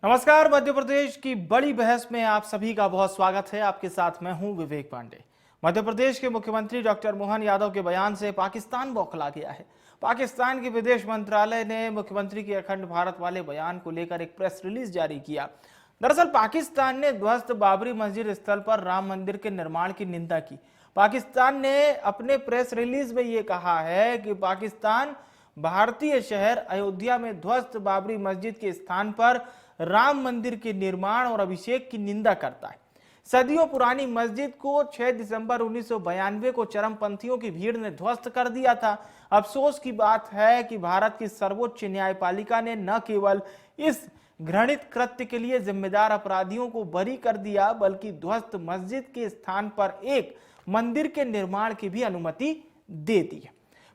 नमस्कार। मध्य प्रदेश की बड़ी बहस में आप सभी का बहुत स्वागत है। आपके साथ मैं हूं विवेक पांडे। मध्य प्रदेश के मुख्यमंत्री डॉक्टर मोहन यादव के बयान से पाकिस्तान बौखला गया है। पाकिस्तान के विदेश मंत्रालय ने मुख्यमंत्री के अखंड भारत वाले बयान को लेकर एक प्रेस रिलीज जारी किया। दरअसल पाकिस्तान ने ध्वस्त बाबरी मस्जिद स्थल पर राम मंदिर के निर्माण की निंदा की। पाकिस्तान ने अपने प्रेस रिलीज में ये कहा है कि पाकिस्तान भारतीय शहर अयोध्या में ध्वस्त बाबरी मस्जिद के स्थान पर राम मंदिर के निर्माण और अभिषेक की निंदा करता है। सदियों पुरानी मस्जिद को 6 दिसंबर 1992 को चरमपंथियों की भीड़ ने ध्वस्त कर दिया था। अफसोस की बात है कि भारत की सर्वोच्च न्यायपालिका ने न केवल इस घृणित कृत्य के लिए जिम्मेदार अपराधियों को बरी कर दिया, बल्कि ध्वस्त मस्जिद के स्थान पर एक मंदिर के निर्माण की भी अनुमति दे दी है।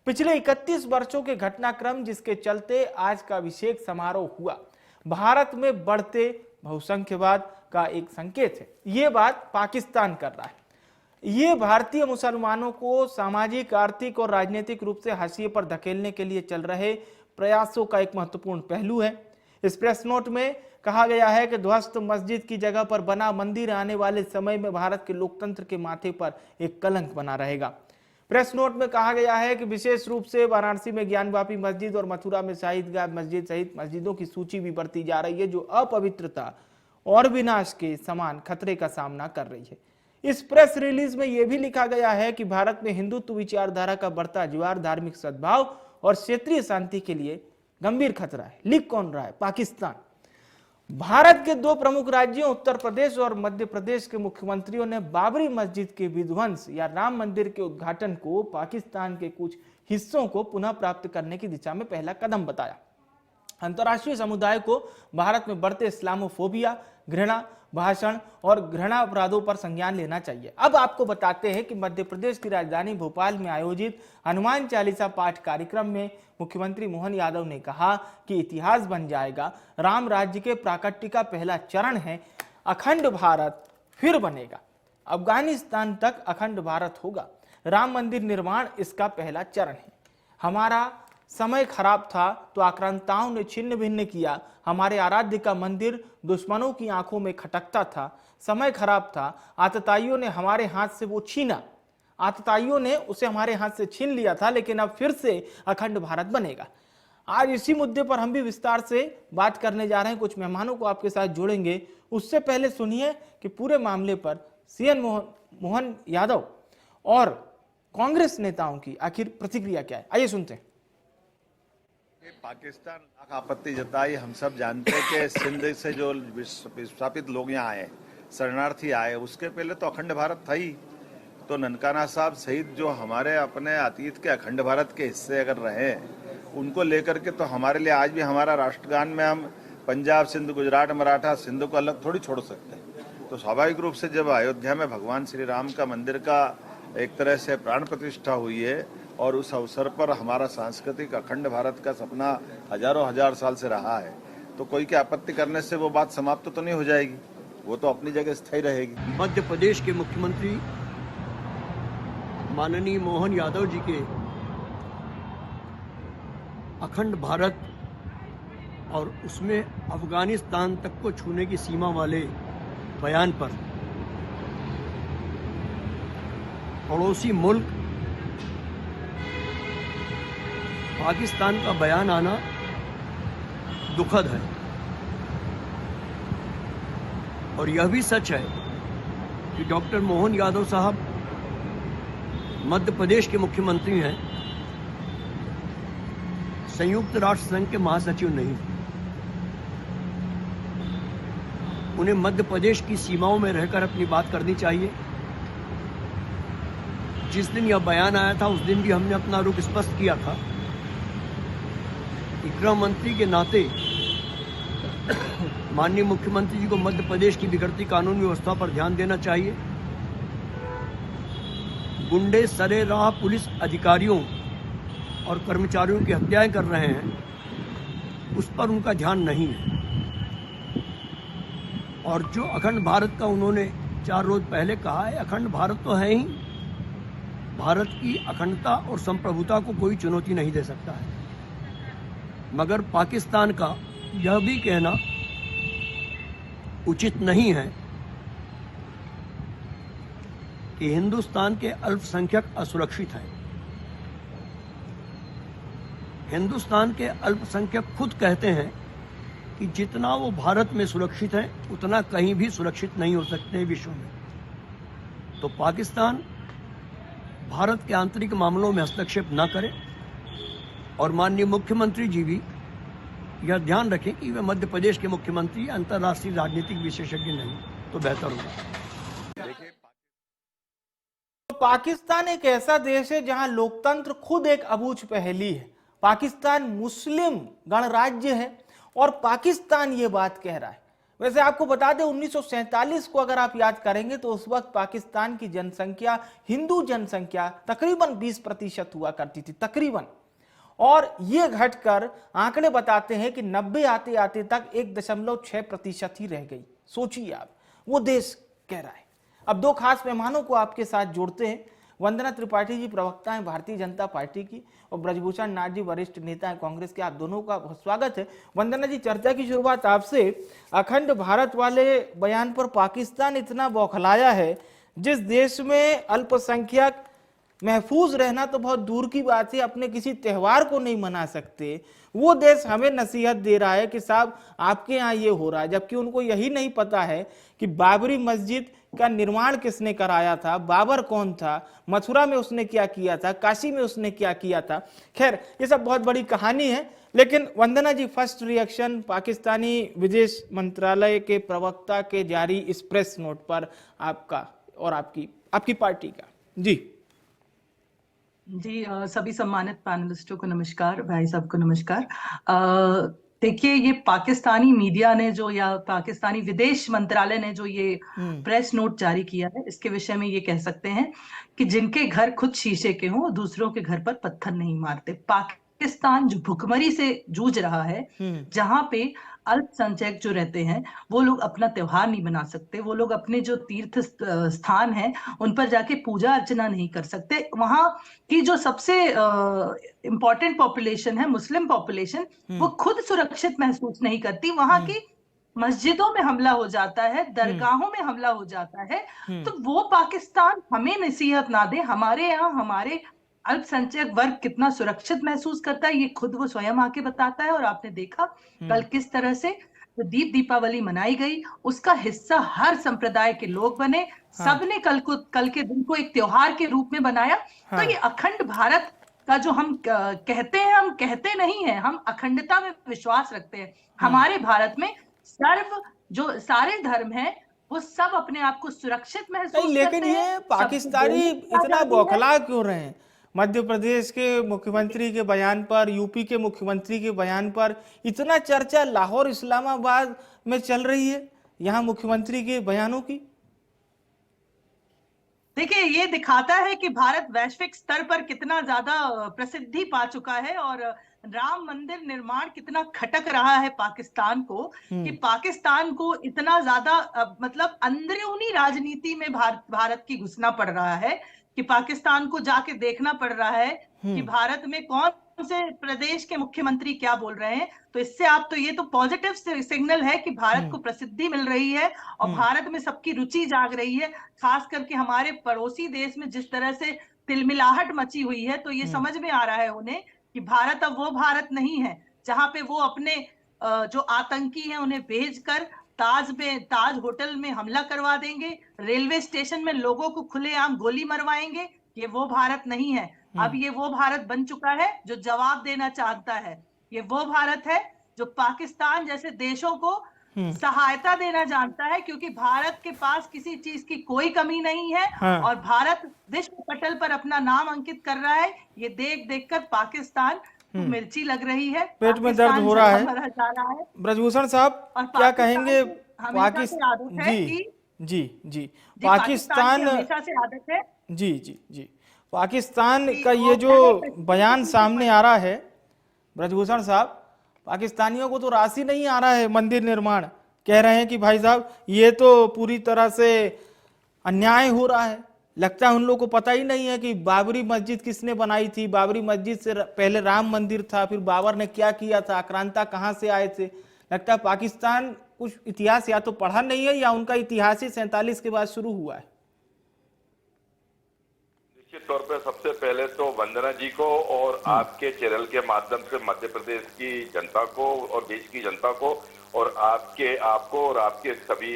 पिछले 31 वर्षों के घटनाक्रम जिसके चलते आज का अभिषेक समारोह हुआ, भारत में बढ़ते बहुसंख्यवाद का एक संकेत है। ये बात पाकिस्तान कर रहा है। ये भारतीय मुसलमानों को सामाजिक, आर्थिक और राजनीतिक रूप से हाशिए पर धकेलने के लिए चल रहे प्रयासों का एक महत्वपूर्ण पहलू है। इस प्रेस नोट में कहा गया है कि ध्वस्त मस्जिद की जगह पर बना मंदिर आने वाले समय में भारत के लोकतंत्र के माथे पर एक कलंक बना रहेगा। प्रेस नोट में कहा गया है कि विशेष रूप से वाराणसी में ज्ञानवापी मस्जिद और मथुरा में शाहिदगाह मस्जिद सहित मस्जिदों की सूची भी बढ़ती जा रही है, जो अपवित्रता और विनाश के समान खतरे का सामना कर रही है। इस प्रेस रिलीज में यह भी लिखा गया है कि भारत में हिंदुत्व विचारधारा का बढ़ता ज्वार धार्मिक सद्भाव और क्षेत्रीय शांति के लिए गंभीर खतरा है। लिख कौन रहा है? पाकिस्तान। भारत के दो प्रमुख राज्यों उत्तर प्रदेश और मध्य प्रदेश के मुख्यमंत्रियों ने बाबरी मस्जिद के विध्वंस या राम मंदिर के उद्घाटन को पाकिस्तान के कुछ हिस्सों को पुनः प्राप्त करने की दिशा में पहला कदम बताया। अंतर्राष्ट्रीय समुदाय को भारत में बढ़ते इस्लामोफोबिया, घृणा भाषण और घृणा अपराधों पर संज्ञान लेना चाहिए। अब आपको बताते हैं कि मध्य प्रदेश की राजधानी भोपाल में आयोजित हनुमान चालीसा पाठ कार्यक्रम में मुख्यमंत्री मोहन यादव ने कहा कि इतिहास बन जाएगा। राम राज्य के प्राकट्य का पहला चरण है, अखंड भारत फिर बनेगा। अफगानिस्तान तक अखंड भारत होगा। राम मंदिर निर्माण इसका पहला चरण है। हमारा समय खराब था तो आक्रांताओं ने छिन्न भिन्न किया। हमारे आराध्य का मंदिर दुश्मनों की आंखों में खटकता था। समय खराब था, आतताइयों ने हमारे हाथ से वो छीना। आतताइयों ने उसे हमारे हाथ से छीन लिया था, लेकिन अब फिर से अखंड भारत बनेगा। आज इसी मुद्दे पर हम भी विस्तार से बात करने जा रहे हैं। कुछ मेहमानों को आपके साथ जोड़ेंगे। उससे पहले सुनिए कि पूरे मामले पर सीएम मोहन यादव और कांग्रेस नेताओं की आखिर प्रतिक्रिया क्या है, आइए सुनते हैं। पाकिस्तान लाख आपत्ति जताई। हम सब जानते हैं कि सिंध से जो विस्थापित लोग यहाँ आए, शरणार्थी आए, उसके पहले तो अखंड भारत था ही। तो ननकाना साहब सहित जो हमारे अपने अतीत के अखंड भारत के हिस्से अगर रहे, उनको लेकर के तो हमारे लिए आज भी हमारा राष्ट्रगान में हम पंजाब, सिंध, गुजरात, मराठा, सिंध को अलग थोड़ी छोड़ सकते हैं। तो स्वाभाविक रूप से जब अयोध्या में भगवान श्री राम का मंदिर का एक तरह से प्राण प्रतिष्ठा हुई है और उस अवसर पर हमारा सांस्कृतिक अखंड भारत का सपना हजारों हजार साल से रहा है, तो कोई की आपत्ति करने से वो बात समाप्त तो नहीं हो जाएगी, वो तो अपनी जगह स्थायी रहेगी। मध्य प्रदेश के मुख्यमंत्री माननीय मोहन यादव जी के अखंड भारत और उसमें अफगानिस्तान तक को छूने की सीमा वाले बयान पर पड़ोसी मुल्क पाकिस्तान का बयान आना दुखद है। और यह भी सच है कि डॉक्टर मोहन यादव साहब मध्य प्रदेश के मुख्यमंत्री हैं, संयुक्त राष्ट्र संघ के महासचिव नहीं। उन्हें मध्य प्रदेश की सीमाओं में रहकर अपनी बात करनी चाहिए। जिस दिन यह बयान आया था उस दिन भी हमने अपना रुख स्पष्ट किया था। गृह मंत्री के नाते माननीय मुख्यमंत्री जी को मध्य प्रदेश की बिगड़ती कानून व्यवस्था पर ध्यान देना चाहिए। गुंडे सरेराह पुलिस अधिकारियों और कर्मचारियों की हत्याएं कर रहे हैं, उस पर उनका ध्यान नहीं है। और जो अखंड भारत का उन्होंने 4 रोज पहले कहा है, अखंड भारत तो है ही। भारत की अखंडता और संप्रभुता को कोई चुनौती नहीं दे सकता है। मगर पाकिस्तान का यह भी कहना उचित नहीं है कि हिंदुस्तान के अल्पसंख्यक असुरक्षित हैं। हिंदुस्तान के अल्पसंख्यक खुद कहते हैं कि जितना वो भारत में सुरक्षित है उतना कहीं भी सुरक्षित नहीं हो सकते विश्व में। तो पाकिस्तान भारत के आंतरिक मामलों में हस्तक्षेप न करे और माननीय मुख्यमंत्री जी भी यह ध्यान रखें कि वे मध्य प्रदेश के मुख्यमंत्री अंतर्राष्ट्रीय राजनीतिक विशेषज्ञ नहीं तो बेहतर होगा। पाकिस्तान एक ऐसा देश है जहां लोकतंत्र खुद एक अबूझ पहेली है। पाकिस्तान मुस्लिम गणराज्य है और पाकिस्तान ये बात कह रहा है। वैसे आपको बता दें 1947 को अगर आप याद करेंगे तो उस वक्त पाकिस्तान की जनसंख्या, हिंदू जनसंख्या तकरीबन 20% हुआ करती थी, तकरीबन। और ये घटकर आंकड़े बताते हैं कि 90 आते आते तक 1.6% ही रह गई। सोचिए आप, वो देश कह रहा है। अब दो खास मेहमानों को आपके साथ जोड़ते हैं। वंदना त्रिपाठी जी प्रवक्ता हैं भारतीय जनता पार्टी की और ब्रजभूषण नाथ जी वरिष्ठ नेता हैं कांग्रेस के। आप दोनों का बहुत स्वागत है। वंदना जी, चर्चा की शुरुआत आपसे। अखंड भारत वाले बयान पर पाकिस्तान इतना बौखलाया है, जिस देश में अल्पसंख्यक महफूज रहना तो बहुत दूर की बात है, अपने किसी त्यौहार को नहीं मना सकते, वो देश हमें नसीहत दे रहा है कि साहब आपके यहाँ ये हो रहा है, जबकि उनको यही नहीं पता है कि बाबरी मस्जिद का निर्माण किसने कराया था, बाबर कौन था, मथुरा में उसने क्या किया था, काशी में उसने क्या किया था। खैर, ये सब बहुत बड़ी कहानी है। लेकिन वंदना जी, फर्स्ट रिएक्शन पाकिस्तानी विदेश मंत्रालय के प्रवक्ता के जारी इस प्रेस नोट पर आपका और आपकी पार्टी का। जी जी, सभी सम्मानित पैनलिस्टों को नमस्कार, भाई साहब को नमस्कार। देखिए, ये पाकिस्तानी मीडिया ने जो, या पाकिस्तानी विदेश मंत्रालय ने जो ये प्रेस नोट जारी किया है, इसके विषय में ये कह सकते हैं कि जिनके घर खुद शीशे के हों, दूसरों के घर पर पत्थर नहीं मारते। पाकिस्तान जो भुखमरी से जूझ रहा है, जहां पे अल्पसंख्यक जो रहते हैं वो लोग अपना त्योहार नहीं मना सकते, वो लोग अपने जो तीर्थ स्थान हैं उन पर जाके पूजा अर्चना नहीं कर सकते। वहां की जो सबसे इम्पोर्टेंट पॉपुलेशन है, मुस्लिम पॉपुलेशन, वो खुद सुरक्षित महसूस नहीं करती। वहां की मस्जिदों में हमला हो जाता है, दरगाहों में हमला हो जाता है। तो वो पाकिस्तान हमें नसीहत ना दे। हमारे यहाँ हमारे अल्पसंख्यक वर्ग कितना सुरक्षित महसूस करता है, ये खुद वो स्वयं आके बताता है। और आपने देखा कल किस तरह से जो दीपावली मनाई गई, उसका हिस्सा हर संप्रदाय के लोग बने। सबने कल के दिन को एक त्योहार के रूप में बनाया। तो ये अखंड भारत का जो हम कहते हैं, हम कहते नहीं है, हम अखंडता में विश्वास रखते हैं। हमारे भारत में जो सारे धर्म हैं वो सब अपने आप को सुरक्षित महसूस करते हैं। लेकिन ये पाकिस्तानी इतना बौखला क्यों रहे हैं? मध्य प्रदेश के मुख्यमंत्री के बयान पर, यूपी के मुख्यमंत्री के बयान पर इतना चर्चा लाहौर इस्लामाबाद में चल रही है, यहाँ मुख्यमंत्री के बयानों की। देखिए, ये दिखाता है कि भारत वैश्विक स्तर पर कितना ज्यादा प्रसिद्धि पा चुका है और राम मंदिर निर्माण कितना खटक रहा है पाकिस्तान को, कि पाकिस्तान को इतना ज्यादा मतलब अंदरूनी राजनीति में भारत की घुसना पड़ रहा है, कि पाकिस्तान को जाके देखना पड़ रहा है कि भारत में कौन से प्रदेश के मुख्यमंत्री क्या बोल रहे हैं। तो इससे आप तो ये तो पॉजिटिव सिग्नल है कि भारत को प्रसिद्धि मिल रही है और भारत में सबकी रुचि जाग रही है। खास करके हमारे पड़ोसी देश में जिस तरह से तिलमिलाहट मची हुई है, तो ये समझ में आ रहा है उन्हें कि भारत अब वो भारत नहीं है जहां पे वो अपने जो आतंकी हैं उन्हें भेजकर ताज होटल में हमला करवा देंगे, रेलवे स्टेशन में लोगों को खुलेआम गोली मरवाएंगे। ये वो भारत नहीं है। अब ये वो भारत बन चुका है जो जवाब देना चाहता है। ये वो भारत है जो पाकिस्तान जैसे देशों को सहायता देना जानता है, क्योंकि भारत के पास किसी चीज की कोई कमी नहीं है और भारत विश्व पटल पर अपना नाम अंकित कर रहा है। ये देख देखकर पाकिस्तान मिर्ची लग रही है, पेट में दर्द हो रहा है। ब्रजभूषण साहब क्या कहेंगे? पाकिस्तान पाकिस्तान का ये जो बयान सामने आ रहा है, ब्रजभूषण साहब, पाकिस्तानियों को तो राशि नहीं आ रहा है मंदिर निर्माण। कह रहे हैं कि भाई साहब ये तो पूरी तरह से अन्याय हो रहा है। लगता है उन लोगों को पता ही नहीं है कि बाबरी मस्जिद किसने बनाई थी, बाबरी मस्जिद से पहले राम मंदिर था, फिर बाबर ने क्या किया था, आक्रांता कहाँ से आए थे। लगता है पाकिस्तान कुछ इतिहास या तो पढ़ा नहीं है या उनका इतिहास ही 47 के बाद शुरू हुआ है? निश्चित तौर पे सबसे पहले तो वंदना जी को और आपके चैनल के माध्यम से मध्य प्रदेश की जनता को और देश की जनता को और आपको और आपके सभी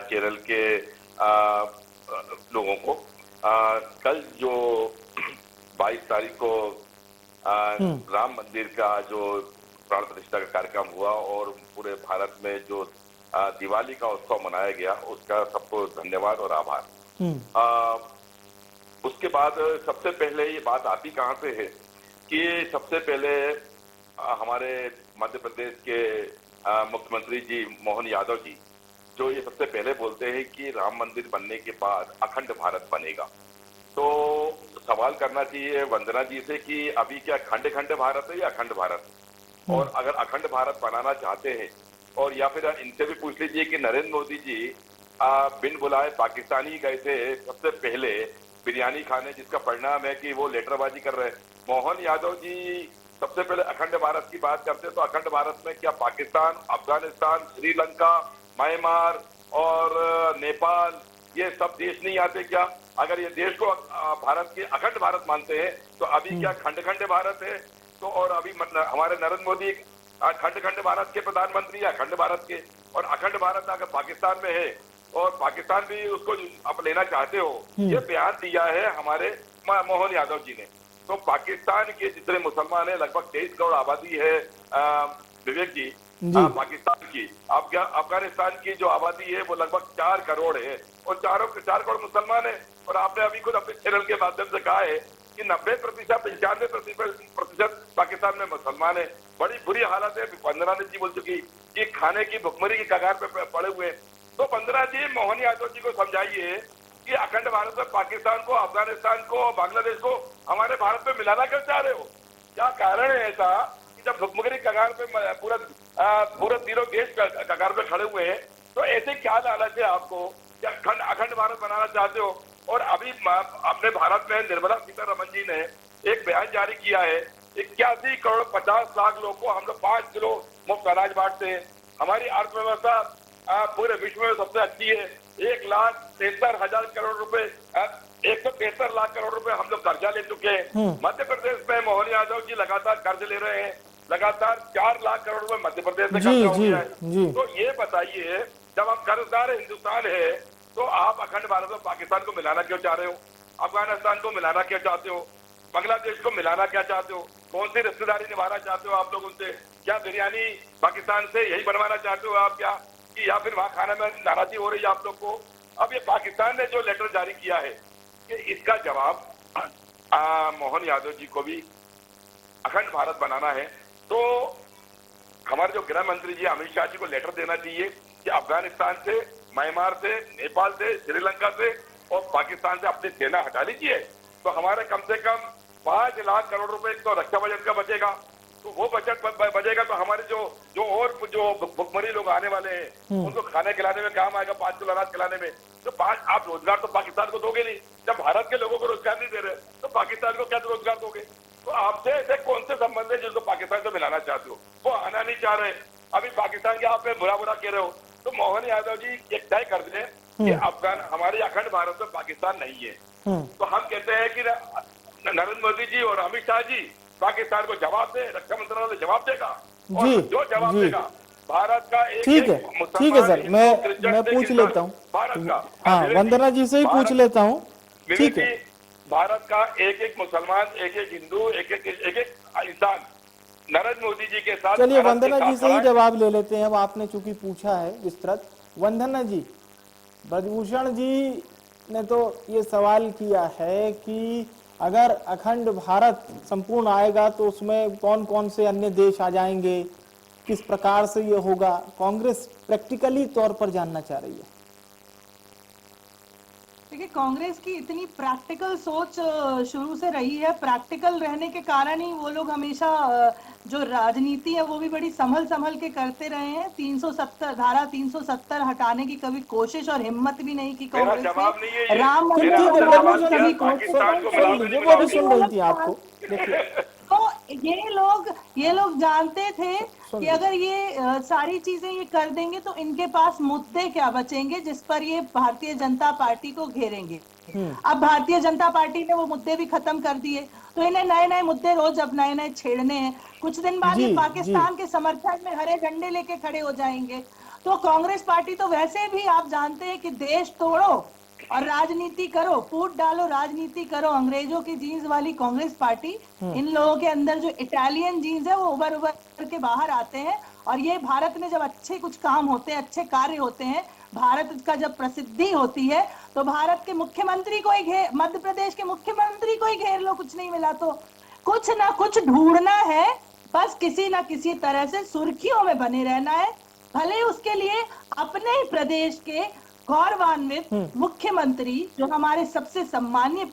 चैनल के लोगों को कल जो 22 तारीख को राम मंदिर का जो प्राण प्रतिष्ठा का कार्यक्रम हुआ और पूरे भारत में जो दिवाली का उत्सव मनाया गया, उसका सबको धन्यवाद और आभार। उसके बाद सबसे पहले ये बात आती कहाँ से है कि सबसे पहले हमारे मध्य प्रदेश के मुख्यमंत्री जी मोहन यादव जी जो ये सबसे पहले बोलते हैं कि राम मंदिर बनने के बाद अखंड भारत बनेगा। तो सवाल करना चाहिए वंदना जी से कि अभी क्या खंड खंड भारत है या अखंड भारत, और अगर अखंड भारत बनाना चाहते हैं, और या फिर इनसे भी पूछ लीजिए कि नरेंद्र मोदी जी बिन बुलाए पाकिस्तानी गए थे सबसे पहले बिरयानी खाने, जिसका परिणाम है कि वो लेटरबाजी कर रहे हैं। मोहन यादव जी सबसे पहले अखंड भारत की बात करते हैं, तो अखंड भारत में क्या पाकिस्तान, अफगानिस्तान, श्रीलंका, म्यांमार और नेपाल ये सब देश नहीं आते क्या? अगर ये देश को भारत के अखंड भारत मानते हैं तो अभी क्या खंड खंड भारत है? तो और अभी हमारे नरेंद्र मोदी खंड खंड भारत के प्रधानमंत्री है, अखंड भारत के। और अखंड भारत अगर पाकिस्तान में है और पाकिस्तान भी उसको आप लेना चाहते हो, ये बयान दिया है हमारे मोहन यादव जी ने। तो पाकिस्तान के जितने मुसलमान है, लगभग 23 करोड़ आबादी है विवेक जी पाकिस्तान की। अब क्या अफगानिस्तान की जो आबादी है वो लगभग 4 करोड़ है और 4 करोड़ मुसलमान है। और आपने अभी खुद अपने चैनल के माध्यम से कहा है कि 90%, 95% पाकिस्तान में मुसलमान है। बड़ी बुरी हालत है। वंदना जी बोल चुकी कि खाने की भुखमरी की कगार पे पड़े हुए। तो वंदना जी मोहन यादव जी को समझाइए कि अखंड भारत में पाकिस्तान को, अफगानिस्तान को, बांग्लादेश को हमारे भारत में मिलाना क्यों चाह रहे हो? क्या कारण है ऐसा कि जब भुखमरी कगार पे पूरा तीनों देश कगार पे खड़े हुए हैं, तो ऐसे क्या लालच है आपको कि अखंड भारत बनाना चाहते हो? और अभी अपने भारत में निर्मला सीतारमण जी ने एक बयान जारी किया है, 81 करोड़ 50 लाख लोगों को हम लोग 5 किलो मुफ्त अनाज बांटते हैं। हमारी अर्थव्यवस्था पूरे विश्व में सबसे अच्छी है। 1,73,000 करोड़ रुपए, 173 लाख करोड़ रुपए हम लोग कर्जा ले चुके हैं। मध्य प्रदेश में मोहन यादव जी लगातार कर्ज ले रहे हैं। लगातार 4 लाख करोड़ रुपए मध्य प्रदेश में कर्जा हो गया है। तो ये बताइए, जब हम कर्जदार हिंदुस्तान है तो आप अखंड भारत में पाकिस्तान को मिलाना क्यों चाह रहे हो? अफगानिस्तान को मिलाना क्या चाहते हो? बांग्लादेश को मिलाना क्या चाहते हो? कौन सी रिश्तेदारी निभाना चाहते हो आप लोग उनसे? क्या बिरयानी पाकिस्तान से यही बनवाना चाहते हो आप क्या, कि या फिर वहां खाने में नाराजगी हो रही है आप लोग को? अब ये पाकिस्तान ने जो लेटर जारी किया है कि इसका जवाब मोहन यादव जी को भी अखंड भारत बनाना है, तो हमारे जो गृह मंत्री जी अमित शाह जी को लेटर देना चाहिए कि अफगानिस्तान से, म्यांमार से, नेपाल से, श्रीलंका से और पाकिस्तान से अपनी सेना हटा लीजिए। तो हमारे कम से कम 5 लाख करोड़ रुपए तो रक्षा बजट का बचेगा। तो वो बजट बचेगा तो हमारे जो भुखमरी लोग आने वाले हैं उनको खाने खिलाने में काम आएगा, 5 किलो अनाज खिलाने में। तो आप रोजगार तो पाकिस्तान को दोगे नहीं। जब भारत के लोगों को रोजगार नहीं दे रहे तो पाकिस्तान को क्या रोजगार दोगे? तो आपसे ऐसे कौन से संबंध है जिसको पाकिस्तान से मिलाना चाहते हो? वो आना नहीं चाह रहे। अभी पाकिस्तान के आप बुरा कह रहे हो। तो मोहन यादव जी एक तय कर दें कि हमारे अखंड भारत में पाकिस्तान नहीं है। तो हम कहते हैं कि नरेंद्र मोदी जी और अमित शाह जी पाकिस्तान को जवाब दे, रक्षा मंत्रालय जवाब देगा और जो जवाब देगा भारत का एक ठीक है सर, मैं पूछ लेता हूँ भारत का। हाँ, वंदना जी से ही पूछ लेता हूँ। ठीक है, भारत का एक मुसलमान, एक हिंदू, एक इंसान नरेंद्र मोदी जी के साथ। चलिए वंदना जी से ही जवाब ले लेते हैं। अब आपने चूंकि पूछा है विस्तृत। वंदना जी, ब्रजभूषण जी ने तो ये सवाल किया है कि अगर अखंड भारत संपूर्ण आएगा तो उसमें कौन कौन से अन्य देश आ जाएंगे, किस प्रकार से ये होगा? कांग्रेस प्रैक्टिकली तौर पर जानना चाह रही है। देखिए, कांग्रेस की इतनी प्रैक्टिकल सोच शुरू से रही है। प्रैक्टिकल रहने के कारण ही वो लोग हमेशा जो राजनीति है वो भी बड़ी संभल के करते रहे हैं। 370 धारा 370 हटाने की कभी कोशिश और हिम्मत भी नहीं की कांग्रेस ने। राम मंदिर वो भी सुन रही थी आपको। तो ये लोग जानते थे कि अगर ये सारी चीजें ये कर देंगे तो इनके पास मुद्दे क्या बचेंगे जिस पर ये भारतीय जनता पार्टी को घेरेंगे। अब भारतीय जनता पार्टी ने वो मुद्दे भी खत्म कर दिए, तो इन्हें नए नए मुद्दे रोज अब नए नए छेड़ने हैं। कुछ दिन बाद ये पाकिस्तान के समर्थन में हरे झंडे लेके खड़े हो जाएंगे। तो कांग्रेस पार्टी तो वैसे भी आप जानते हैं कि देश तोड़ो और राजनीति करो, फूट डालो, राजनीति करो। अंग्रेजों की जीन्स वाली कांग्रेस पार्टी, इन लोगों के अंदर जो इटालियन जीन्स है वो उभर उभर के बाहर आते हैं। और ये भारत में जब अच्छे कुछ काम होते हैं, अच्छे कार्य होते हैं, भारत का जब प्रसिद्धि होती है, तो भारत के मुख्यमंत्री को ही घेर, मध्य प्रदेश के मुख्यमंत्री को ही घेर लो, कुछ नहीं मिला तो कुछ ना कुछ ढूंढना है, बस किसी ना किसी तरह से सुर्खियों में बने रहना है। भले उसके लिए अपने ही प्रदेश के गौरवान्वित मुख्यमंत्री जो हमारे सबसे सम्मानीय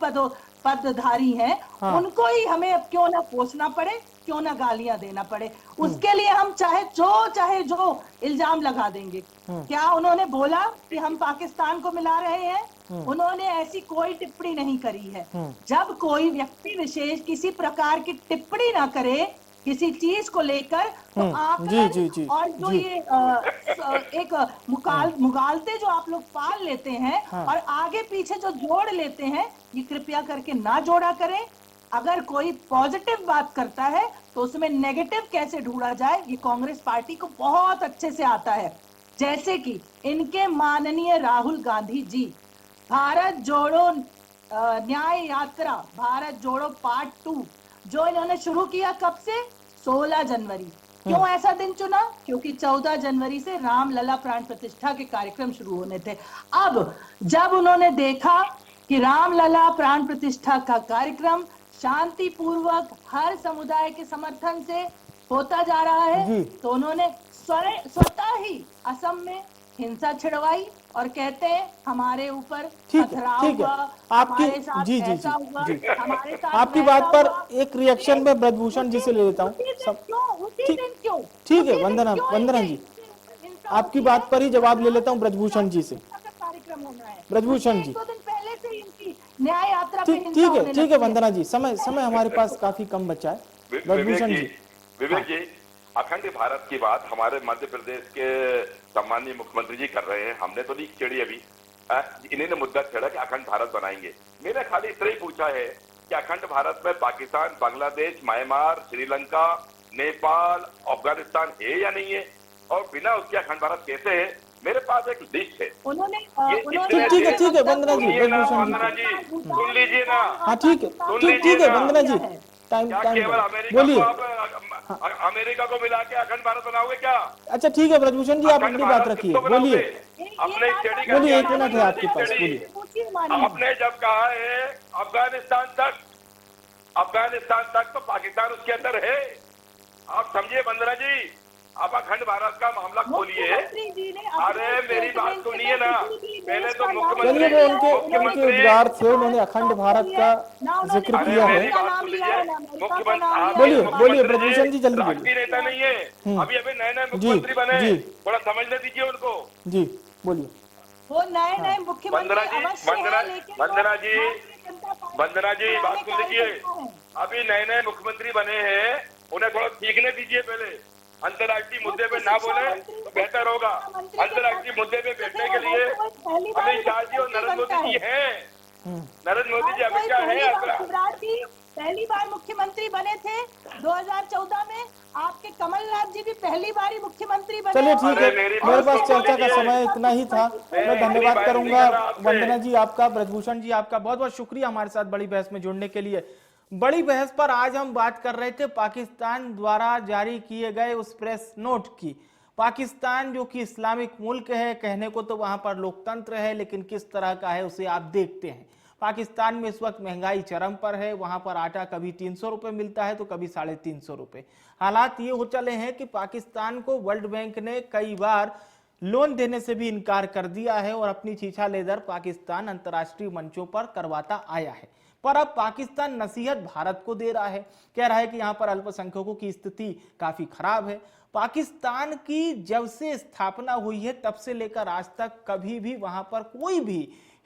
पदधारी हैं, उनको ही हमें अब क्यों ना कोसना पड़े, क्यों ना गालियां देना पड़े, उसके लिए हम चाहे जो इल्जाम लगा देंगे। क्या उन्होंने बोला कि हम पाकिस्तान को मिला रहे हैं? उन्होंने ऐसी कोई टिप्पणी नहीं करी है। जब कोई व्यक्ति विशेष किसी प्रकार की टिप्पणी ना करे किसी चीज को लेकर, तो आप और जो ये एक मुगालते जो आप लोग पाल लेते हैं और आगे पीछे जो जोड़ लेते हैं, ये कृपया करके ना जोड़ा करें। अगर कोई पॉजिटिव बात करता है तो उसमें नेगेटिव कैसे ढूंढा जाए, ये कांग्रेस पार्टी को बहुत अच्छे से आता है। जैसे कि इनके माननीय राहुल गांधी जी भारत जोड़ो न्याय यात्रा, भारत जोड़ो पार्ट 2 जो इन्होंने शुरू किया, कब से? 16 जनवरी। क्यों ऐसा दिन चुना? क्योंकि 14 जनवरी से रामलला प्राण प्रतिष्ठा के कार्यक्रम शुरू होने थे। अब जब उन्होंने देखा कि रामलला प्राण प्रतिष्ठा का कार्यक्रम शांतिपूर्वक हर समुदाय के समर्थन से होता जा रहा है, तो उन्होंने स्वतः ही असम में हिंसा छिड़वाई और कहते हैं हमारे ऊपर पथराव हुआ, हमारे साथ ऐसा हुआ, हमारे साथ आपकी बात पर एक रिएक्शन में ब्रजभूषण जी से ले लेता हूँ। ठीक है वंदना जी, आपकी बात पर ही जवाब ले लेता हूँ ब्रजभूषण जी से। ब्रजभूषण जी, पहले से इनकी न्याय यात्रा ठीक है वंदना जी, समय हमारे पास काफी कम बचा है। ब्रजभूषण जी, विवेक जी, अखंड भारत की बात हमारे मध्य प्रदेश के सम्मानीय मुख्यमंत्री जी कर रहे हैं, हमने तो नहीं छेड़ी अभी। इन्होंने मुद्दा छेड़ा कि अखंड भारत बनाएंगे। मैंने खाली इतना ही पूछा है कि अखंड भारत में पाकिस्तान, बांग्लादेश, म्यांमार, श्रीलंका, नेपाल, अफगानिस्तान है या नहीं है, और बिना उसके अखंड भारत कैसे है? मेरे पास एक लिस्ट है। ठीक है वंदना जी, वंदना जी सुन लीजिए ना। हाँ ठीक है वंदना जी, टाइम बोलिए। अमेरिका को मिला के अखंड भारत बनाओगे क्या? अच्छा ठीक है ब्रजभूषण जी, आप अपनी बात रखिए, बोलिए। बोलिए, 1 मिनट है आपके पास, बोलिए। आपने जब कहा है अफगानिस्तान तक तो पाकिस्तान उसके अंदर है। आप समझिए वंदना जी, आप अखंड भारत का मामला खोलिए। अरे मेरी बात सुनिए ना, पहले तो मुख्यमंत्री उनके उद्गार से उन्होंने अखंड भारत का जिक्र किया है। बोलिए ब्रजभूषण जी, जल्दी बोलिए। नेता नहीं है, अभी नए मुख्यमंत्री बने, थोड़ा समझने दीजिए उनको। जी बोलिए। वो नए मुख्यमंत्री वंदना जी बात सुन लीजिए। अभी नए मुख्यमंत्री बने हैं, उन्हें थोड़ा सीखने दीजिए। पहले अंतर्राष्ट्रीय मुद्दे पे ना बोले तो बेहतर होगा। अंतर्राष्ट्रीय मुद्दे पे बैठने के लिए अमित शाह जी और नरेंद्र मोदी जी हैं। नरेंद्र मोदी जी अमित शाह हैं। पहली बार मुख्यमंत्री बने थे 2014 में। आपके कमलनाथ जी भी पहली बार ही मुख्यमंत्री बने। चलिए ठीक है, मेरे पास चर्चा का समय इतना ही था। मैं धन्यवाद करूंगा वंदना जी आपका, ब्रजभूषण जी आपका बहुत बहुत शुक्रिया हमारे साथ बड़ी बहस में जुड़ने के लिए। बड़ी बहस पर आज हम बात कर रहे थे पाकिस्तान द्वारा जारी किए गए उस प्रेस नोट की। पाकिस्तान जो कि इस्लामिक मुल्क है, कहने को तो वहां पर लोकतंत्र है, लेकिन किस तरह का है उसे आप देखते हैं। पाकिस्तान में इस वक्त महंगाई चरम पर है। वहां पर आटा कभी 300 रुपए मिलता है तो कभी 350 रुपए। हालात ये हो चले हैं कि पाकिस्तान को वर्ल्ड बैंक ने कई बार लोन देने से भी इनकार कर दिया है और अपनी छीछा लेदर पाकिस्तान अंतर्राष्ट्रीय मंचों पर करवाता आया है। पर अब पाकिस्तान नसीहत भारत को दे रहा है, कह रहा है कि यहाँ पर अल्पसंख्यकों की स्थिति काफी खराब है। पाकिस्तान की जब से स्थापना हुई है तब से लेकर आज तक कभी भी वहां पर कोई भी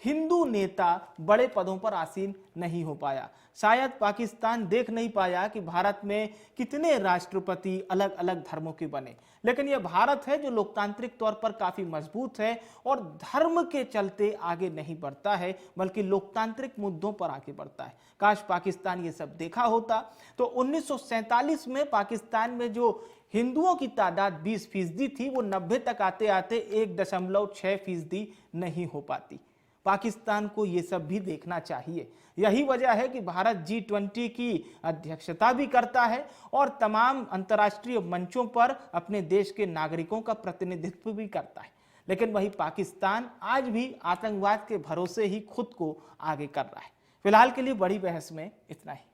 हिंदू नेता बड़े पदों पर आसीन नहीं हो पाया। शायद पाकिस्तान देख नहीं पाया कि भारत में कितने राष्ट्रपति अलग अलग धर्मों के बने, लेकिन यह भारत है जो लोकतांत्रिक तौर पर काफी मजबूत है और धर्म के चलते आगे नहीं बढ़ता है बल्कि लोकतांत्रिक मुद्दों पर आगे बढ़ता है। काश पाकिस्तान ये सब देखा होता तो 1947 में पाकिस्तान में जो हिंदुओं की तादाद 20% थी वो 90 तक आते आते 1.6% नहीं हो पाती। पाकिस्तान को ये सब भी देखना चाहिए। यही वजह है कि भारत G20 की अध्यक्षता भी करता है और तमाम अंतर्राष्ट्रीय मंचों पर अपने देश के नागरिकों का प्रतिनिधित्व भी करता है। लेकिन वही पाकिस्तान आज भी आतंकवाद के भरोसे ही खुद को आगे कर रहा है। फिलहाल के लिए बड़ी बहस में इतना ही।